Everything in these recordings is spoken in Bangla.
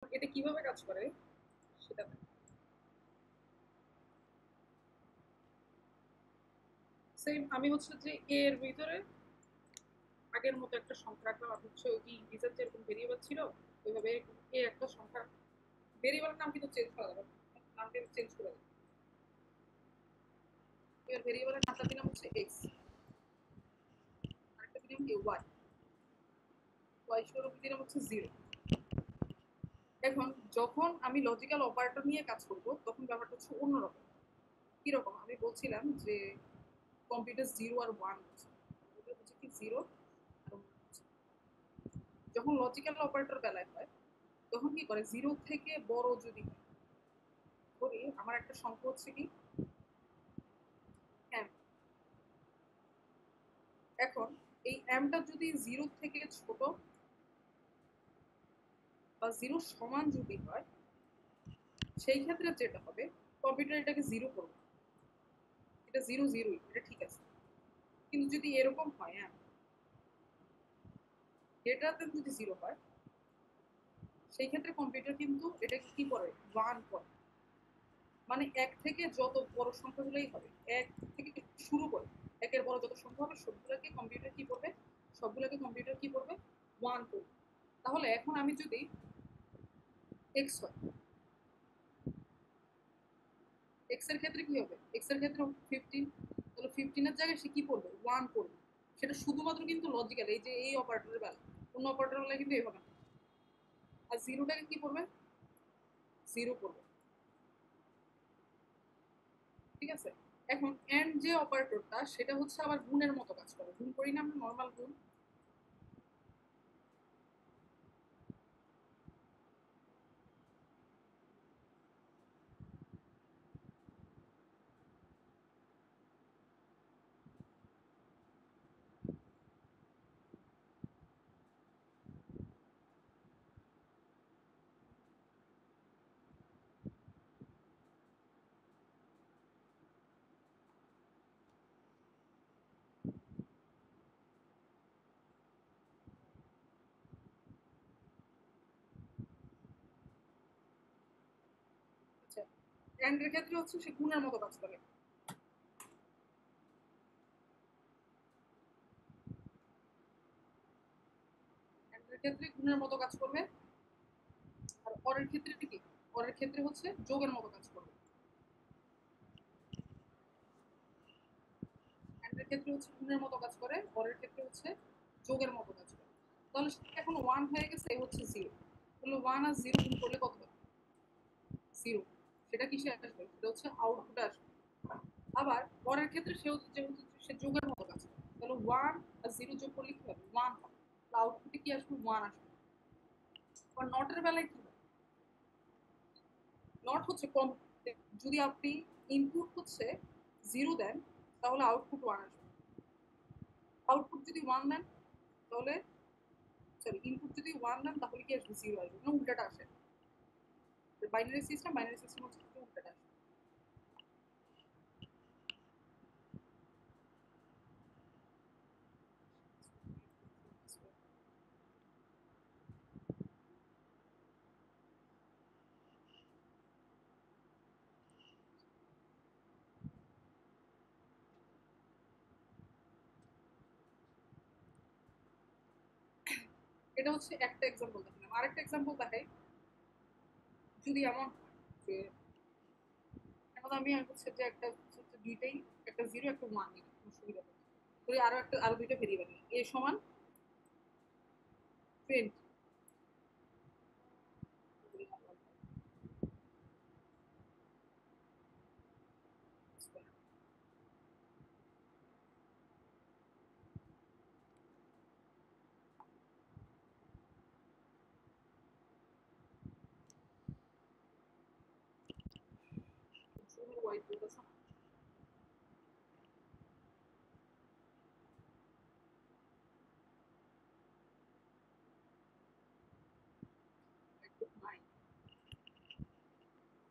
এটা কিভাবে কাজ করে সেটা সেম। আমি হচ্ছে যে এর ভিতরে আগের মতো একটা সংখ্যা রাখলাম, আর হচ্ছে ওই ইন্টিজার যেরকম ভেরিয়েবল ছিল ওইভাবে এ একটা সংখ্যা, ভেরিয়েবলের নাম কিন্তু চেঞ্জ করা যাবে, নাম কিন্তু চেঞ্জ করে দেবে। এর ভেরিয়েবলের নামটা দিলাম হচ্ছে এক্স, আরেকটা দিলাম কি ওয়াই, ওয়াই স্বরূপ দিলাম হচ্ছে জিরো। এখন যখন আমি লজিক্যাল অপারেটর নিয়ে কাজ করব তখন ব্যাপারটা হচ্ছে অন্যরকম। কিরকম আমি বলছিলাম যে কম্পিউটার জিরো আর ওয়ান হচ্ছে, এটা হচ্ছে কি জিরো আর ওয়ান হচ্ছে। যখন লজিক্যাল অপারেটর বেলায় হয় তখন কি করে, জিরো থেকে বড় যদি হয়, ধরি আমার একটা সংখ্যা হচ্ছে কি এম, এখন এই এমটা যদি জিরো থেকে ছোট বা জিরো সমান যদি হয়, সেই ক্ষেত্রে যেটা হবে, কম্পিউটার এটাকে জিরো করবে, এটা জিরো জিরোই, এটা ঠিক আছে। কিন্তু যদি এরকম হয়, হ্যাঁ, গ্রেটার যদি জিরো হয়, সেই ক্ষেত্রে কম্পিউটার কিন্তু এটাকে কি করে, ওয়ান করে। মানে এক থেকে যত বড় সংখ্যাগুলোই হবে, এক থেকে শুরু করে একের বড় যত সংখ্যা হবে সবগুলোকে কম্পিউটার কি করবে, ওয়ান করবে। তাহলে এখন আমি যদি এক্স হয়, এক্স এর ক্ষেত্রে কি হবে, এক্স এর ক্ষেত্রে 15, তাহলে 15 এর জায়গায় সে কি করবে, ওয়ান করবে। সেটা শুধুমাত্র কিন্তু লজিক্যাল, এই যে এই অপারেটরের বেলা, অন্য অপারেটরের বেলা কিন্তু এভাবে না। আর জিরোটাকে কি করবে, জিরো করবে। ঠিক আছে। এখন এন্ড যে অপারেটরটা সেটা হচ্ছে আবার গুণের মতো কাজ করে, গুণ করি না আমরা, নর্মাল গুণ। আচ্ছা, এন্ড এর ক্ষেত্রে হচ্ছে সে গুণের মতো কাজ করে। এন্ড এর ক্ষেত্রে গুণের মতো কাজ করবে। আর অরের ক্ষেত্রে কি, অরের ক্ষেত্রে হচ্ছে যোগের মতো কাজ করবে। এন্ড এর ক্ষেত্রে হচ্ছে গুণের মতো কাজ করে, অরের ক্ষেত্রে হচ্ছে যোগের মতো কাজ করে। তাহলে সেটা এখন ওয়ান হয়ে গেছে, এ হচ্ছে জিরো। তাহলে ওয়ান আর জিরো গুণ করলে কত হয়, জিরো। সেটা কিসে আসবে, সেটা হচ্ছে আউটপুটে আসবে। আবার পরের ক্ষেত্রে সেও যেহেতু সে যোগের মতো কাজ করে, তাহলে ওয়ান আর জিরো যোগ করলে কি হবে, ওয়ান হবে। আউটপুটে কি আসবে, ওয়ান আসবে। আর নটের বেলায় কি হবে, নট হচ্ছে কম, যদি আপনি ইনপুট হচ্ছে জিরো দেন তাহলে আউটপুট ওয়ান আসবে। আউটপুট যদি ওয়ান দেন তাহলে, সরি, ইনপুট যদি ওয়ান দেন তাহলে কি আসবে, জিরো আসবে, না উল্টাটা আসে। বাইনারি সিস্টেম হচ্ছে উল্টাটা আসে। এটা হচ্ছে একটা এক্সাম্পল দেখালাম, আরেকটা এক্সাম্পল দেখাই। যদি এমন হয় যে, এখন আমি হচ্ছে যে একটা হচ্ছে দুইটাই, একটা জিরো একটা ওয়ান নিলাম, কোনো সুবিধা নেই। ধরি আরো দুইটা ভেরিয়েবল নিই, এ সমান 20।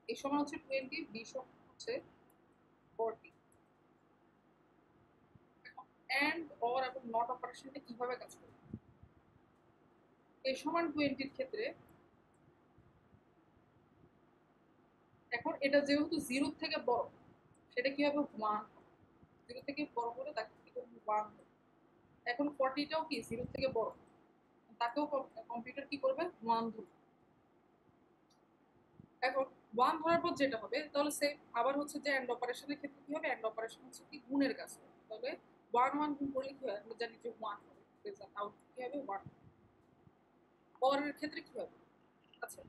এই সমান হচ্ছে 20, বি সমান হচ্ছে 40। এন্ড অর এবং নট অপারেশনটা কিভাবে কাজ করে, এ সমান 20 এর ক্ষেত্রে এখন এটা যেহেতু 0 থেকে বড়, সেটা কি হবে 1, 0 থেকে বড় করে তাকে কি করবে 1। এখন 40টাও কি 0 থেকে বড়, তাকেও কম্পিউটার কি করবে 1 ধরবে। এখন 1 ধরার পর যেটা হবে তাহলে সে আবার হচ্ছে যে এন্ড অপারেশনের ক্ষেত্রে কি হবে, এন্ড অপারেশন হচ্ছে কি গুণের কাজ হবে। তাহলে 1 1 গুণ করলে কি হয়, আমরা জানি যে 1 হবে, রেজাল্ট আউটপুট কি হবে 1। পরের ক্ষেত্রে কি হবে, আচ্ছা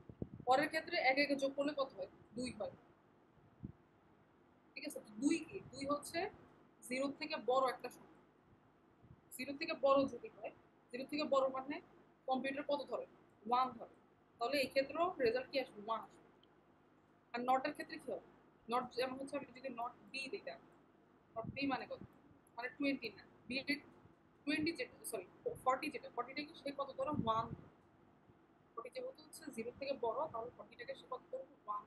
পরের ক্ষেত্রে একে একে যোগ করলে কত হয় 2 হয়, ঠিক আছে। 2 কি 2 হচ্ছে 0 থেকে বড় একটা সংখ্যা। 0 থেকে বড় যদি হয়, 0 থেকে বড় মানে কম্পিউটার কত ধরে 1 ধরে, তাহলে এই ক্ষেত্রেও রেজাল্ট কি আসবে 1 আসবে। আর নটের ক্ষেত্রে কি হবে, নট যেমন হচ্ছে আমি যদি নট বি দিতাম, নট বি মানে কত, মানে 20 না, বি 20 যেটা, সরি 40 যেটা, 40টা কি সে কত ধরো 1, 40 যেহেতু হচ্ছে 0 থেকে বড় তাহলে 40টাকে সে কত ধরো 1,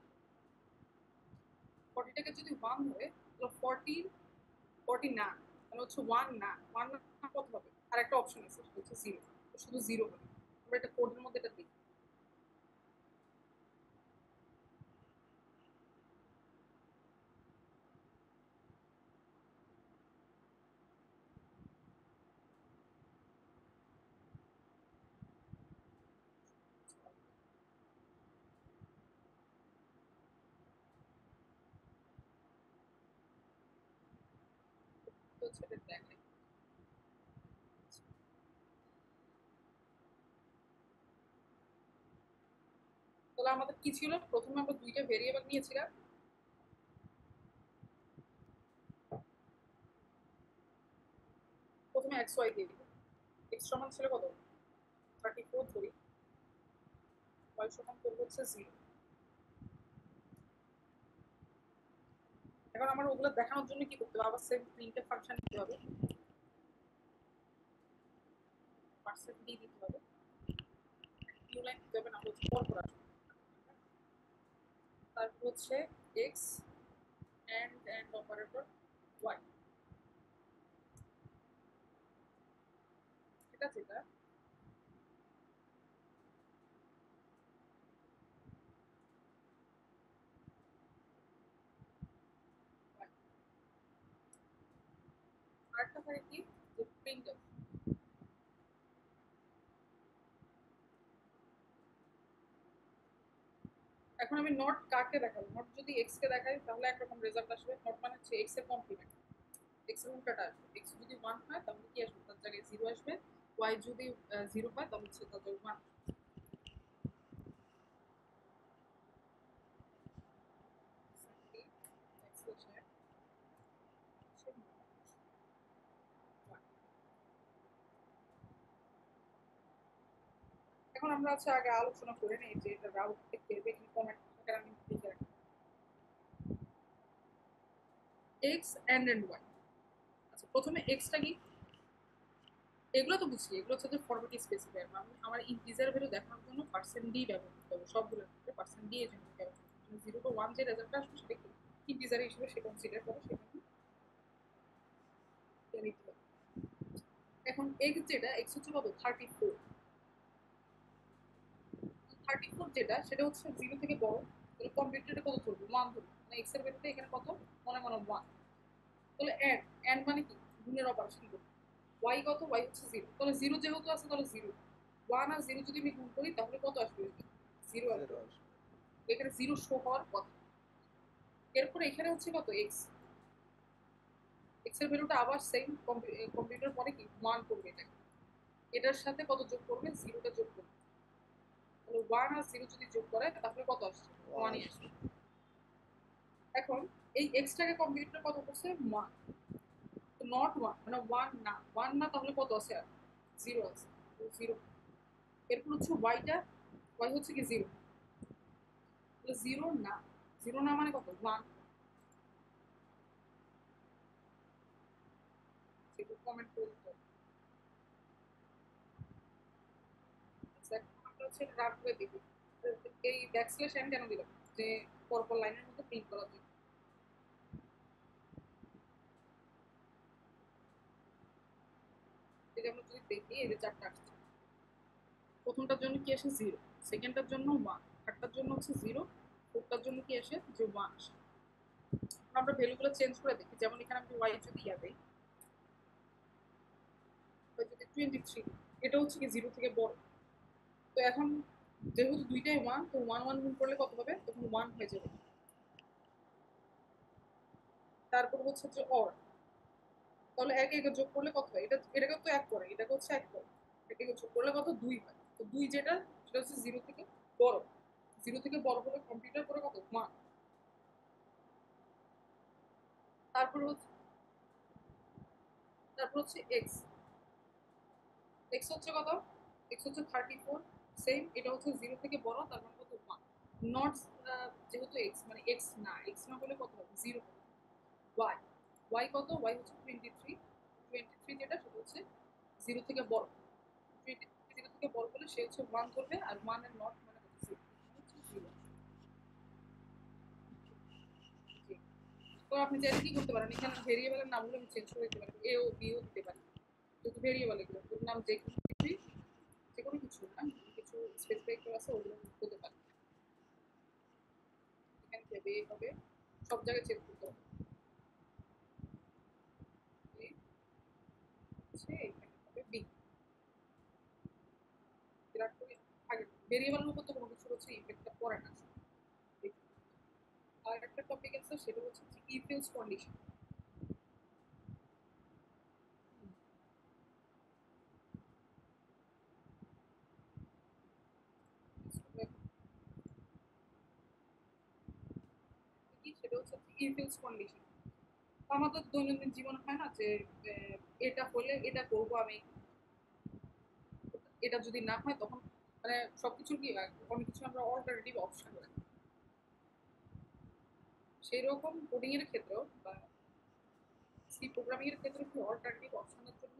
40টাকে যদি 1 ধরে তাহলে 40 40 না, মানে হচ্ছে 1 না, 1 না কত হবে, আর একটা অপশন আছে সেটা হচ্ছে 0, শুধু 0 হবে। আমরা এটা কোডের মধ্যে এটা দিই। তো হচ্ছে এটা দেখাই। তাহলে আমাদের কি ছিল, প্রথমে আমরা দুইটা ভেরিয়েবল নিয়েছিলাম, প্রথমে এক্স ওয়াই দিয়ে দিব। এক্স সমান ছিল কত 34 ধরি, ওয়াই সমান করবো হচ্ছে 0। এখন আমার ওগুলো দেখানোর জন্য কি করতে হবে, আবার সেম প্রিন্টএফ ফাংশন দিতে হবে, পার্সেন্ট ডি দিতে হবে, নিউ লাইন দিতে হবে, না হচ্ছে পর পর আসবে। তারপর হচ্ছে এক্স এন্ড অপারেটর ওয়াই, ঠিক আছে। এটা আরেকটা থাকে কি যে প্রিন্টএফ। এখন আমি নট কাকে দেখাবো, নট যদি এক্স কে দেখাই তাহলে একরকম রেজাল্ট আসবে, নট মানে হচ্ছে এক্স এর কমপ্লিমেন্ট, এক্স এর উল্টাটা আসবে। এক্স যদি 1 হয় তাহলে কি আসবে, তার জায়গায় 0 আসবে। ওয়াই যদি 0 হয় তাহলে হচ্ছে তার জায়গায় 1। এখন আমরা হচ্ছে আগে আলোচনা করে নিই যে এটা আউটপুট করবে কি ফরম্যাট, সেটা আমি লিখে রাখি এক্স এন্ড ওয়াই। আচ্ছা প্রথমে এক্সটা কি, এগুলো তো বুঝছি, এগুলো হচ্ছে যে ফরম্যাট স্পেসিফায়ার। আমি আমার ইন্টিজার ভ্যালু দেখানোর জন্য পার্সেন্ট ডি ব্যবহার করতে হবে, সবগুলোর ক্ষেত্রে পার্সেন্ট ডি এর জন্য ব্যবহার করতে হবে। 0 বা 1 যে রেজাল্টটা আসবে সেটা কি ইন্টিজার হিসেবে সে কনসিডার করে, সেটা আমি নিতে হবে। এখন এক্স যেটা, এক্স হচ্ছে কত 34, 34 যেটা সেটা হচ্ছে 0 থেকে বড়, তাহলে কম্পিউটারে কত ধরবো 1 ধরবো, মানে এক্স এর ভ্যালুটা এখানে কত, মনে মনে 1। তাহলে এন্ড এন্ড মানে কি গুণের অপারেশন করবো। ওয়াই কত, ওয়াই হচ্ছে 0, তাহলে 0 যেহেতু আছে তাহলে 0, 1 আর 0 যদি আমি গুণ করি তাহলে কত আসবে 0 আসবে, এখানে 0 শো হওয়ার কথা। এরপর এখানে হচ্ছে কত এক্স, এক্স এর ভ্যালুটা আবার সেম, কম্পিউটার পরে কি 1 করবে, এটা এটার সাথে কত যোগ করবে 0টা যোগ করবে, তাহলে 1 আর 0 যদি যোগ করে তাহলে কত আসছে 1ই আসবে। এখন এই এক্সটাকে কম্পিউটার কত করছে 1, নট 1 মানে 1 না, 1 না তাহলে কত আছে আর 0 আছে, 0। এরপর হচ্ছে ওয়াইটা, ওয়াই হচ্ছে কি 0, তাহলে 0 না, 0 না মানে কত 1, সেটা কমেন্ট করে দিতে হবে। আচ্ছা, এখন আমরা হচ্ছে এটা রান করে দেখি এই ব্যাকস্ল্যাশ এন কেন দিলাম, যে পরপর লাইনের মধ্যে প্রিন্ট করা যায়। এই যে আমরা যদি দেখি এই যে চারটা আসছে, প্রথমটার জন্য কি আসে 0, সেকেন্ডটার জন্য 1, থার্ডটার জন্য হচ্ছে 0, ফোর্থটার ওটার জন্য কি আসে যে 1 আসে। আমরা ভ্যালুগুলো চেঞ্জ করে দেখি, যেমন এখানে আমি y যদি দেই, যদি 23, এটা হচ্ছে কি 0 থেকে বড়। তো এখন যেহেতু দুইটাই 1, তো 1 1 গুণ করলে কত হবে, তখন 1 হয়ে যাবে। তারপর হচ্ছে যে অর, তাহলে একে একে যোগ করলে কত হয়, এটাকে তো এক করে, এটাকে হচ্ছে এক করে, একে একে যোগ করলে কত 2 হয়। তো 2 যেটা, সেটা হচ্ছে 0 থেকে বড়। 0 থেকে বড় হলে কম্পিউটার করে কত 1। তারপর হচ্ছে এক্স। এক্স হচ্ছে কত, এক্স হচ্ছে 34। সেম, এটা হচ্ছে 0 থেকে বড়, তার মানে কত 1। নট, যেহেতু এক্স মানে এক্স না, এক্স না হলে কত হবে 0 হবে। ওয়াই, ওয়াই কত, ওয়াই হচ্ছে 23। 23 যেটা, সেটা হচ্ছে 0 থেকে বড়। 23 0 থেকে বড় হলে সে হচ্ছে 1 ধরবে, আর 1 এর নট মানে হচ্ছে 0। তো আপনি চাইলে কি করতে পারেন, এখানে ভেরিয়েবলের নামগুলো আমি চেঞ্জ করে দিতে পারি, এ ও বি ও দিতে পারি। যেহেতু ভেরিয়েবল এগুলো, ওর নাম যে কোনো কিছুই, যে কোনো কিছু না, কিছু স্পেসিফাই করে আছে ওগুলো হতে পারে। এখানে যাবে এ হবে, সব জায়গায় চেক করতে হবে। এখানে হবে বি। বিরাট করে আগে ভেরিয়েবলের উপর তো কোনো কিছু হচ্ছে ইফেক্টটা পড়ে না। আর একটা টপিক আছে, সেটা হচ্ছে ইফ এলস কন্ডিশন। সেটা হচ্ছে ইফ এলস কন্ডিশন। আমাদের দৈনন্দিন জীবন হয় না যে এটা হলে এটা করবো আমি, এটা যদি না হয় তখন, মানে সবকিছুর কি অনেক কিছু আমরা অল্টারনেটিভ অপশন রাখি। সেই রকম কোডিং এর ক্ষেত্রেও বা সি প্রোগ্রামিং এর ক্ষেত্রে কি অল্টারনেটিভ অপশনের জন্য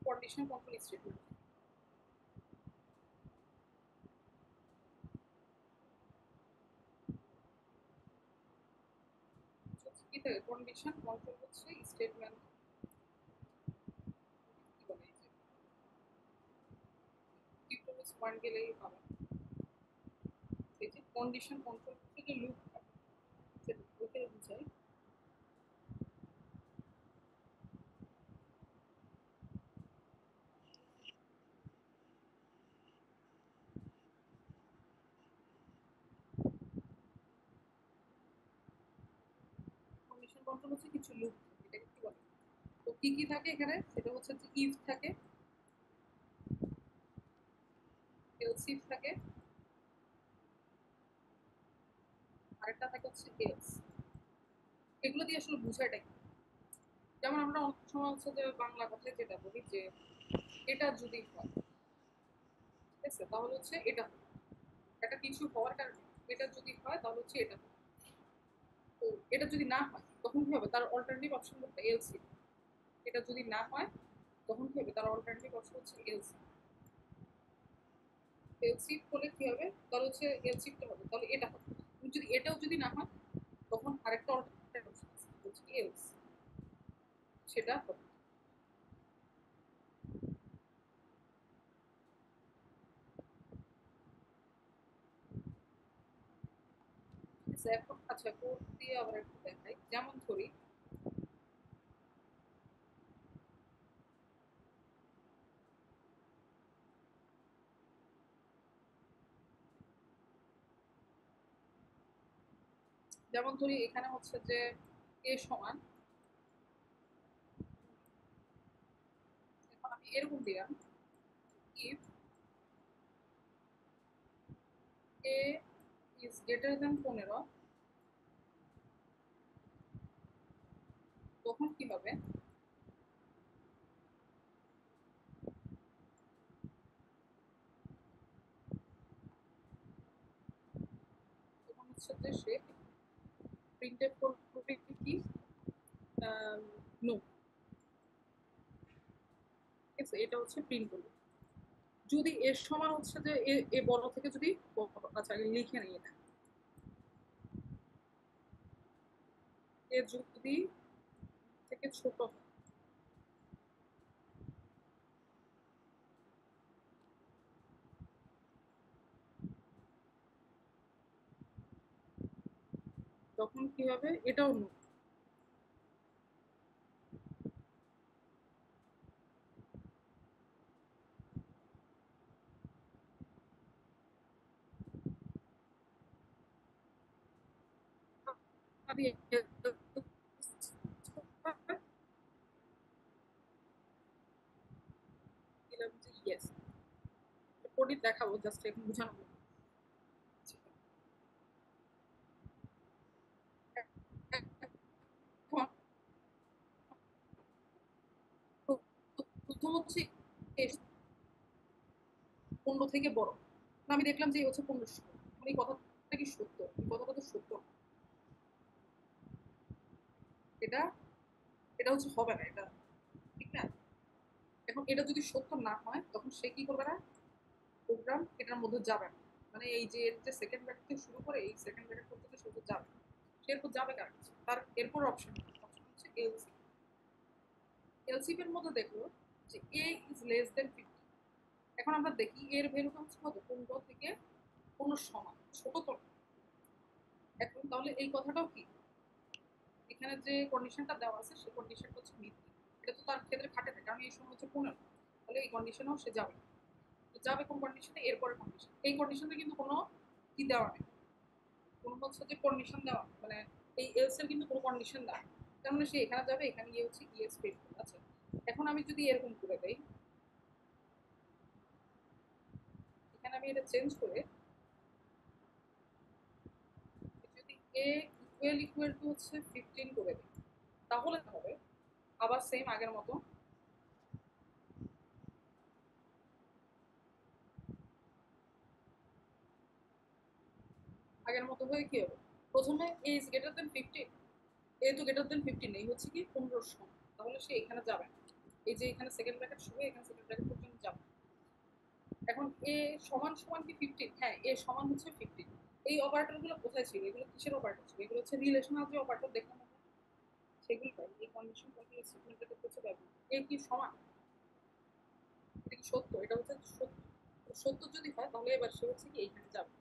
কন্ডিশন কন্ট্রোল স্টেটমেন্ট কি থাকে। কন্ডিশন কন্ট্রোল হচ্ছে স্টেটমেন্ট, কি বলে এই যে টিউটোরিয়ালস পয়েন্ট গেলেই পাবেন। এই যে কন্ডিশন কন্ট্রোল হচ্ছে যে লুপ, সেটা ওকে বোঝায়। কন্ডিশন কন্ট্রোল হচ্ছে কিছু লুপ, এটাকে কি বলে। তো কি কি থাকে এখানে, সেটা হচ্ছে যে ইফ থাকে, এলস ইফ থাকে, আরেকটা থাকে হচ্ছে এলস। এগুলো দিয়ে আসলে বুঝাটা কি, যেমন আমরা অনেক সময় হচ্ছে যে বাংলা কথায় যেটা বলি যে এটা যদি হয়, ঠিক আছে, তাহলে হচ্ছে এটা হবে। একটা কিছু হওয়ার কারণে এটা যদি হয় তাহলে হচ্ছে এটা হবে। তো এটা যদি না হয় তখন কি হবে, তার অল্টারনেটিভ অপশন হচ্ছে এলসি। এটা যদি না হয় তখন কি হবে, তার অল্টারনেটিভ অপশন হচ্ছে এলসি। এলসি হলে কি হবে, তাহলে হচ্ছে এলসিটা হবে, তাহলে এটা হবে। যদি এটাও যদি না হয় তখন আরেকটা অল্টারনেটিভ অপশন আছে হচ্ছে এলস, সেটা হবে। এখন আচ্ছা কোড দিয়ে আবার একটু দেখাই, যেমন ধরি এখানে হচ্ছে যে এ সমান, এখন আমি এরকম দিলাম if A is greater than 15, তখন কি হবে, তখন হচ্ছে যে সে প্রিন্টেড করবে কি নো, ঠিক আছে, এটা হচ্ছে প্রিন্ট করবে। যদি এর সমান হচ্ছে যে এ বড় থেকে যদি আচ্ছা আগে লিখে নিয়ে নেয়, এ যদি থেকে ছোট হয়, তখন কি হবে, এটাও নো। আমি দিলাম যে ইয়েস, কোডই দেখাবো, জাস্ট এখন বুঝানো। প্রথম হচ্ছে 15 থেকে বড়। আমি দেখলাম যে হচ্ছে 1500। মানে এই কথাটা কি সত্য? এই কথাটা তো সত্য। এটা এটা হচ্ছে হবে না, এটা ঠিক না। এখন এটা যদি সত্য না হয় তখন সে কি করবে না, প্রোগ্রাম এটার মধ্যে যাবে না। মানে এই যে এর যে সেকেন্ড ব্র্যাকেট থেকে শুরু করে এই সেকেন্ড ব্র্যাকেট পর্যন্ত সে তো যাবে, সে এরপর যাবে কার কাছে? তার এরপর অপশন হচ্ছে এলসি। এলসিপি এর মধ্যে দেখলো যে এ ইজ লেস দেন 50। এখন আমরা দেখি এর ভ্যালুটা হচ্ছে কত, 15 থেকে 15 সমান, ছোট তো। এখন তাহলে এই কথাটাও কি, এখানে যে কন্ডিশনটা দেওয়া আছে সেই কন্ডিশনটা হচ্ছে মিথ্যা। এটা তো তার ক্ষেত্রে খাটে না, কারণ এই সময় হচ্ছে 15। তাহলে এই কন্ডিশনেও সে যাবে। যাবে কোন কন্ডিশনে, এরপরে কন্ডিশন। এই কন্ডিশনে কিন্তু কোনো কি দেওয়া নেই, কোনো হচ্ছে যে কন্ডিশন দেওয়া, মানে এই এলস এর কিন্তু কোনো কন্ডিশন দেওয়া, তার মানে সে এখানে যাবে, এখানে গিয়ে হচ্ছে ইএস পেড করবে। আচ্ছা, এখন আমি যদি এরকম করে দেই, এখানে আমি এটা চেঞ্জ করে যদি এ ইকুয়াল ইকুয়াল টু হচ্ছে 15 করে দিই, তাহলে হবে আবার সেম আগের মতো। আগের মতো হয়ে কি হবে, প্রথমে এ ইজ গ্রেটার দেন 15, এ তো গ্রেটার দেন 15 নেই, হচ্ছে কি 15 সমান, তাহলে সে এখানে যাবে না। এই যে এখানে সেকেন্ড ব্র্যাকেট শুরু, এখানে সেকেন্ড ব্র্যাকেট পর্যন্ত যাবে। এখন এ সমান সমান কি 15? হ্যাঁ, এ সমান হচ্ছে 15। এই অপারেটর গুলো কোথায় ছিল, এগুলো কিসের অপারেটর ছিল? এগুলো হচ্ছে রিলেশনাল যে অপারেটর দেখলাম আমরা, সেগুলো পাই এই কন্ডিশন কন্টিনিউয়াস সেকেন্ড ব্র্যাকেট হচ্ছে ব্যবহার। এ কি সমান, এটা কি সত্য? এটা হচ্ছে সত্য। সত্য যদি হয় তাহলে এবার সে হচ্ছে কি এইখানে যাবে,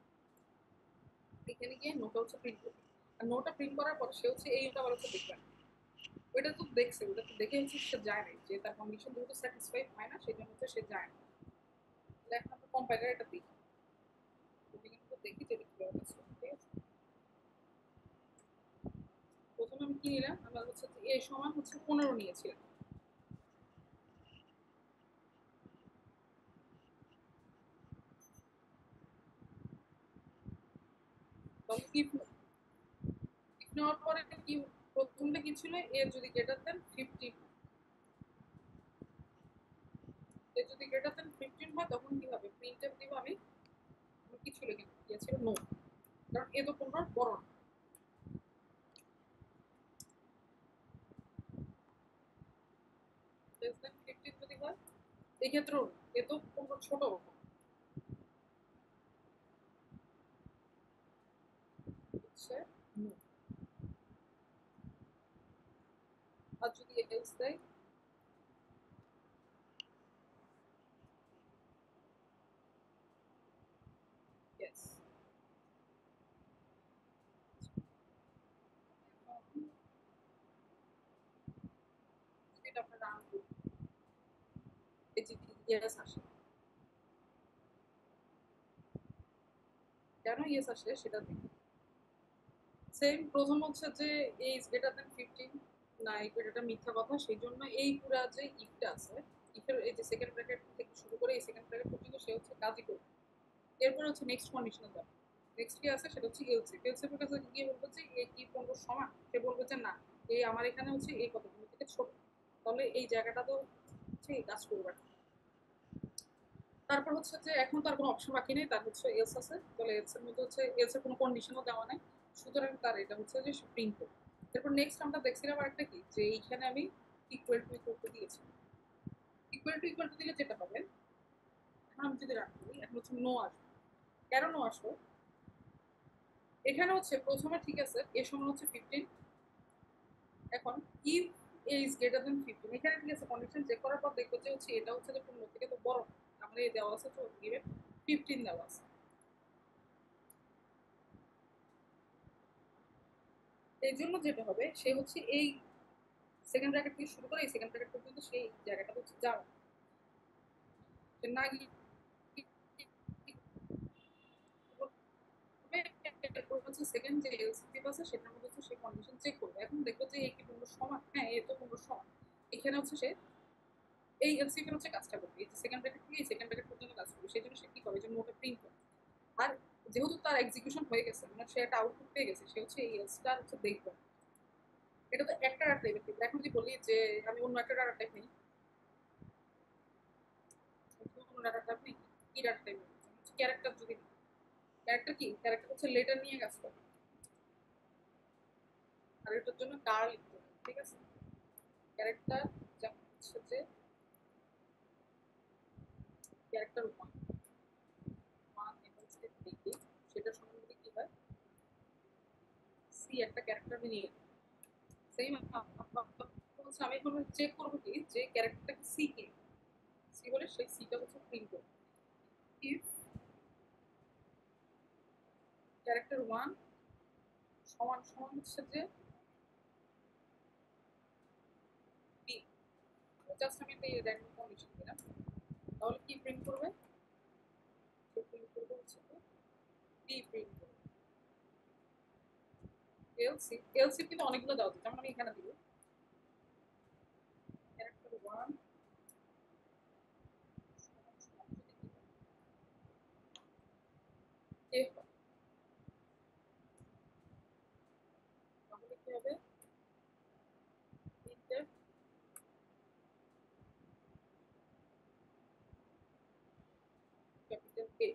এখানে গিয়ে নোটা হচ্ছে প্রিন্ট করবে। আর নোটা প্রিন্ট করার পর সে হচ্ছে এইটা আবার হচ্ছে দেখবে না। ওইটা তো দেখছে, ওটা তো দেখে হচ্ছে সে যায় না, যে তার কন্ডিশন যেহেতু স্যাটিসফাই হয় না সেই জন্য হচ্ছে সে যায় না। তাহলে এখন আমরা কম্পাইলার এটা দেখি, কিন্তু দেখি যে এটা কিভাবে কাজ করে, ঠিক আছে। প্রথমে আমি কি নিলাম, আমরা হচ্ছে এ সমান হচ্ছে 15 নিয়েছিলাম। তাহলে ইফ নেওয়ার পরে কি, প্রথমটা কি ছিল, এ যদি গ্রেটার দেন 15, এ যদি গ্রেটার দেন 15 হয় তখন কি হবে, প্রিন্টএফ দিব আমি। কি ছিল, কিন্তু কি ছিল, নো, কারণ এ তো 15 বড় না। লেস দেন 15 যদি হয়, এই ক্ষেত্রেও এ তো 15 ছোট, হচ্ছে নো। আর যদি এলস দেয়, ইয়েস। এটা আমরা রান করি, এই যে ইয়েস আসে, কেন ইয়েস আসে সেটা দেখি। সেম প্রথম হচ্ছে যে এ ইজ গ্রেটার দেন 15, না এটা মিথ্যা কথা, সেই জন্য এই পুরা যে ইফটা আছে, ইফের এই যে সেকেন্ড ব্র্যাকেট থেকে শুরু করে এই সেকেন্ড ব্র্যাকেট পর্যন্ত সে হচ্ছে কাজই করবে। এরপর হচ্ছে নেক্সট কন্ডিশনে যাবে। নেক্সট কি আছে সেটা হচ্ছে এলসি। এলসি এর কাছে গিয়ে বলবো যে এ কি 15 সমান, সে বলবে যে না, এই আমার এখানে হচ্ছে এই কতগুলো থেকে ছোট, তাহলে এই জায়গাটা তো হচ্ছে এই কাজ করবে না। তারপর হচ্ছে যে এখন তার কোনো অপশন বাকি নেই, তার হচ্ছে এলস আছে, তাহলে এলস এর মধ্যে হচ্ছে এলস এর কোনো কন্ডিশনও দেওয়া নাই, সুতরাং তার এটা হচ্ছে যে প্রিন্ট করবে। এরপর নেক্সট আমরা দেখছিলাম আরেকটা কি, যে এইখানে আমি ইকুয়াল টু ইকুয়াল টু দিয়েছি। ইকুয়াল টু দিলে যেটা হবে, এখন আমি যদি রান করি, এখন হচ্ছে নো আসবে। কেন নো আসবে, এখানে হচ্ছে প্রথমে ঠিক আছে এ সমান হচ্ছে 15। এখন if A is greater than 15, এখানে ঠিক আছে কন্ডিশন চেক করার পর দেখবো যে হচ্ছে এটা হচ্ছে যে 15 থেকে তো বড়, আমরা এই দেওয়া আছে তো গিভেন 15 দেওয়া আছে। এই জন্য যেটা হবে সে হচ্ছে এই সেকেন্ড ব্র্যাকেট থেকে শুরু করে এই সেকেন্ড ব্র্যাকেট পর্যন্ত সেই জায়গাটা হচ্ছে যাবে না গিয়ে হচ্ছে সেকেন্ড যে এলসিপি আছে সেটার মধ্যে হচ্ছে সে কন্ডিশন চেক করবে। এখন দেখবো যে এই কি পূর্ণ সমান, হ্যাঁ এ তো পূর্ণ সমান, এখানে হচ্ছে সে এই এলসিপি হচ্ছে কাজটা করবে, এই সেকেন্ড ব্র্যাকেট থেকে এই সেকেন্ড ব্র্যাকেট পর্যন্ত কাজ করবে, সেই জন্য সে কি করে যে নোটে প্রিন্ট করে। আর যেহেতু তার এক্সিকিউশন হয়ে গেছে মানে সে একটা আউটপুট পেয়ে গেছে, সে হচ্ছে এই এলসিটা হচ্ছে দেখবে। এটা তো একটা ডাটা টাইপের ক্ষেত্রে। এখন যদি বলি যে আমি অন্য একটা ডাটা টাইপ নিই, অন্য ডাটা টাইপ নিই কি ডাটা টাইপ ক্যারেক্টার যদি নিই, ক্যারেক্টার কি ক্যারেক্টার হচ্ছে লেটার নিয়ে কাজ করে, আর এটার জন্য কার লিখতে হবে, ঠিক আছে। ক্যারেক্টার যেমন হচ্ছে যে ক্যারেক্টার ওয়ান ওয়ান দেখি সেটার সম্বন্ধে কি হয়, সি একটা ক্যারেক্টার নিয়ে সেম হচ্ছে আমি এখন চেক করবো কি যে ক্যারেক্টারটাকে সি কে সি বলে সেই সিটা হচ্ছে প্রিন্ট করবো। ইফ ক্যারেক্টার ওয়ান সমান সমান হচ্ছে যে বি, জাস্ট আমি একটা র্যান্ডম কন্ডিশন দিলাম, তাহলে কি প্রিন্ট করবে, সে প্রিন্ট করবে হচ্ছে বি প্রিন্ট করবে। এলসি এলসি কিন্তু অনেকগুলো দেওয়া যেমন আমি এখানে দিব ক্যারেক্টার ওয়ান এ তাহলে কি হবে প্রিন্টের ক্যাপিটাল এ,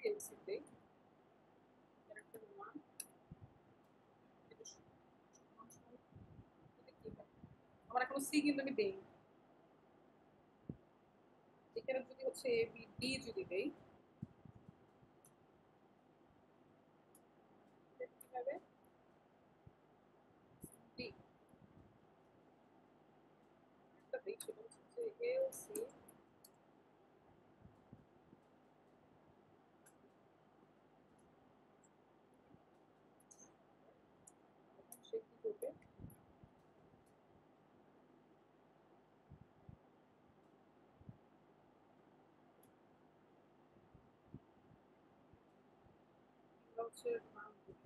এলসি দেই ক্যারেক্টার ওয়ান এটা সমান সমান কি হয়, আমার এখনো সি কিন্তু আমি দেই, এখানে যদি হচ্ছে এ বি ডি যদি দেই কিভাবে ডি একটা দেই সেটা হচ্ছে যে এলসি সে কি করবে হচ্ছে নাম দিবে।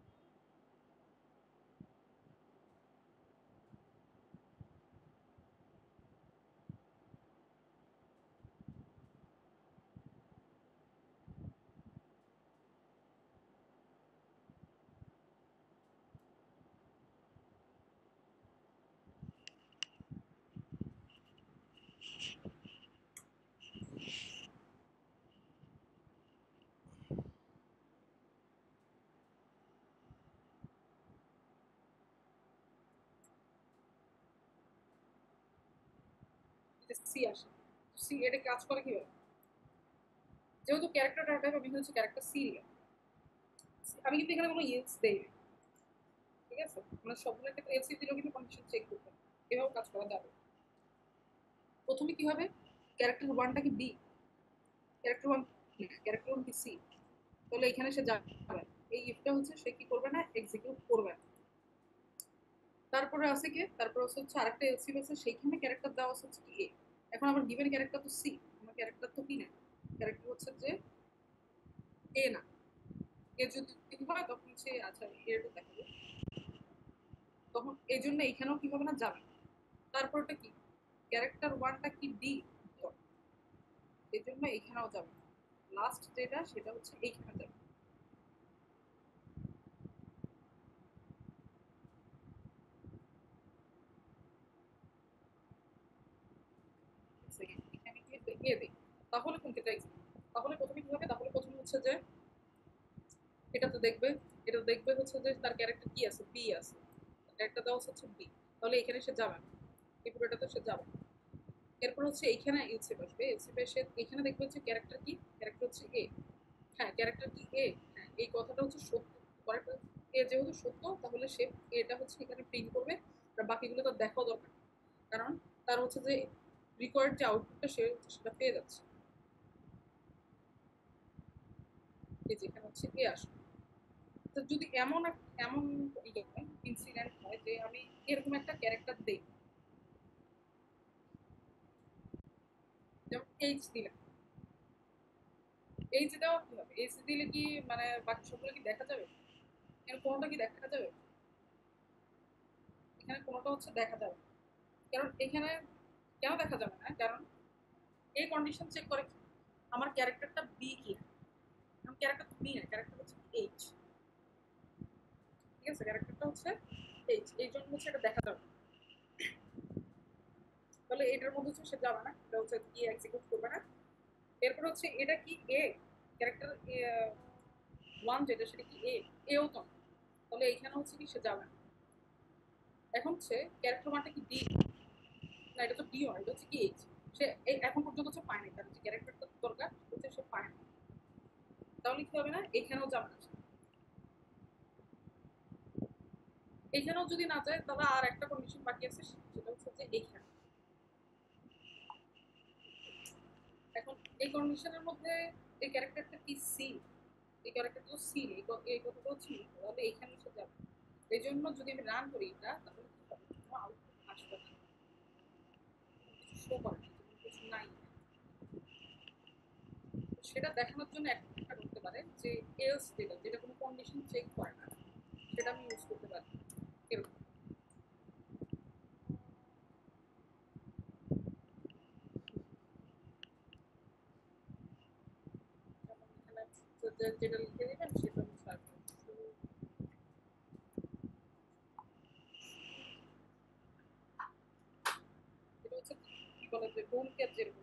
সি আসে, সি এটা কাজ করে কিভাবে, যেহেতু ক্যারেক্টার ডাটা টাইপ আমি হচ্ছে ক্যারেক্টার সিরিয়াল, আমি কিন্তু এখানে কোনো ইয়েস দেই না, ঠিক আছে, মানে সবগুলোর ক্ষেত্রে এলসি দিলেও কিন্তু কন্ডিশন চেক করতে হবে, এভাবে কাজ করা যাবে। প্রথমে কি হবে ক্যারেক্টার ওয়ানটাকে B, character one character one কি সি, তাহলে এখানে সে যাবে, এই ইফটা হচ্ছে সে কি করবে না এক্সিকিউট করবে না। তারপরে আছে কি তারপরে হচ্ছে আরেকটা এলসি আছে সেইখানে ক্যারেক্টার দেওয়া হচ্ছে কি এ, এখন আমার গিভেন ক্যারেক্টার তো সি, আমার ক্যারেক্টার তো কি না, ক্যারেক্টার হচ্ছে যে এ না, এ যদি হয় তখন সে আচ্ছা এর দেখাবে, তখন এই জন্য এখানেও কি হবে না যাবে। তারপরটা কি ক্যারেক্টার ওয়ানটা কি ডি, এই জন্য এখানেও যাবে, লাস্ট যেটা সেটা হচ্ছে এইখানে যাবে। এখানে গিয়ে এ দিই, তাহলে কোন ক্ষেত্রে তাহলে প্রথমে কি হবে, তাহলে প্রথমে হচ্ছে যে এটা তো দেখবে, এটা দেখবে হচ্ছে যে তার ক্যারেক্টার কি আছে বি আছে, ক্যারেক্টার দেওয়া হচ্ছে বি, তাহলে এখানে সে যাবে না, এই পুরোটাতে সে যাবে না। এরপর হচ্ছে এইখানে এলসিপ আসবে, এলসিপ এসে এখানে দেখবে হচ্ছে ক্যারেক্টার কি, ক্যারেক্টার হচ্ছে এ, হ্যাঁ ক্যারেক্টার কি এ, হ্যাঁ এই কথাটা হচ্ছে সত্য, এ যেহেতু সত্য তাহলে সে এটা হচ্ছে এখানে প্রিন্ট করবে, আর বাকিগুলো তার দেখাও দরকার, কারণ তার হচ্ছে যে রিকোয়ার্ড যে আউটপুটটা সে সেটা পেয়ে যাচ্ছে, এই যেখানে হচ্ছে এ আসবে, তো যদি এমন এমন ইনসিডেন্ট হয় যে আমি এরকম একটা ক্যারেক্টার দেই, যেমন এইচ দিলাম, এইচ দেওয়া কি হবে? এইচ দিলে কি মানে বাকি সবগুলো কি দেখা যাবে? এখানে কোনোটা কি দেখা যাবে? এখানে কোনোটা হচ্ছে দেখা যাবে না। কারণ এখানে কেন দেখা যাবে না? কারণ এই কন্ডিশন চেক করে কি আমার ক্যারেক্টারটা বি কি, আমার ক্যারেক্টার বি না, ক্যারেক্টার হচ্ছে এইচ। ঠিক আছে, ক্যারেক্টারটা হচ্ছে এইচ, এই জন্য হচ্ছে এটা দেখা যাবে না। তাহলে এটার মধ্যে হচ্ছে সে যাবে না, এটা হচ্ছে কি এক্সিকিউট করবে না। এরপর হচ্ছে এটা কি এ ক্যারেক্টার ওয়ান যেটা সেটা কি এও তো না। তাহলে এইখানে হচ্ছে কি সে যাবে না। এখন হচ্ছে ক্যারেক্টার ওয়ানটা কি ডি, না এটা তো ডি হয়, এটা হচ্ছে কি এইচ। সে এখন পর্যন্ত হচ্ছে পায়নি, তার যে ক্যারেক্টারটা দরকার হচ্ছে সে পায় না। তাহলে কি হবে না, এখানেও যাবে না। এখানেও যদি না যায় তাহলে আর একটা কন্ডিশন বাকি আছে, সেটা হচ্ছে যে এইখানে। এখন এই কন্ডিশনের মধ্যে এই ক্যারেক্টারটা কি সি, এই ক্যারেক্টারটা তো সি, এই কথাটাও ছিল, তাহলে এইখানে এসে যাবে। এই জন্য যদি আমি রান করি এটা, তাহলে কি হবে, কোনো আউটপুট আসবে না, কিছু শো করে না, কিছু নাই। সেটা দেখানোর জন্য একটা করতে পারে যে এলস স্টেটমেন্ট, যেটা কোনো কন্ডিশন চেক করে না, সেটা আমি ইউজ করতে পারি এরকম। যেমন এখানে যেটা লিখে দেবেন সেটা হচ্ছে এটা হচ্ছে কি বলে যে ডোন ক্যাচ, যেরকম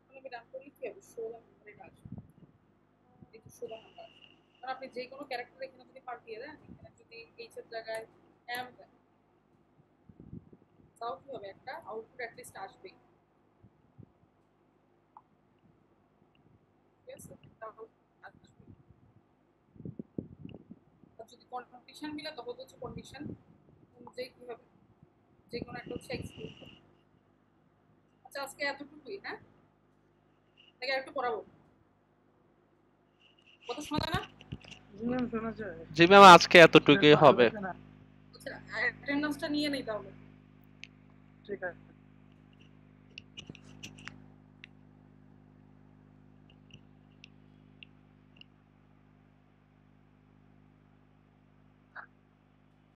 আমি রান করলে কি হবে, 16 নম্বরে আসবে, এই তো 16 নাম্বার। কারণ আপনি যে কোনো ক্যারেক্টার এখানে যদি পাল্টিয়ে দেন, এখানে যদি এইচ এর জায়গায় এম দেন, তাও কি হবে, একটা আউটপুট অ্যাটলিস্ট আসবেই। ঠিক আছে, তাও আসবে। আর যদি কন্ডিশন মিলে তখন হচ্ছে কন্ডিশন অনুযায়ী কি হবে, যে কোনো একটা হচ্ছে এক্সিকিউট হবে। আচ্ছা আজকে এতটুকুই, হ্যাঁ, নাকি আরেকটু পড়াবো? কথা শোনা যায় না? জি ম্যাম, আজকে এতটুকুই হবে। আচ্ছা অ্যাটেন্ডেন্সটা নিয়ে নেই তাহলে। ঠিক আছে।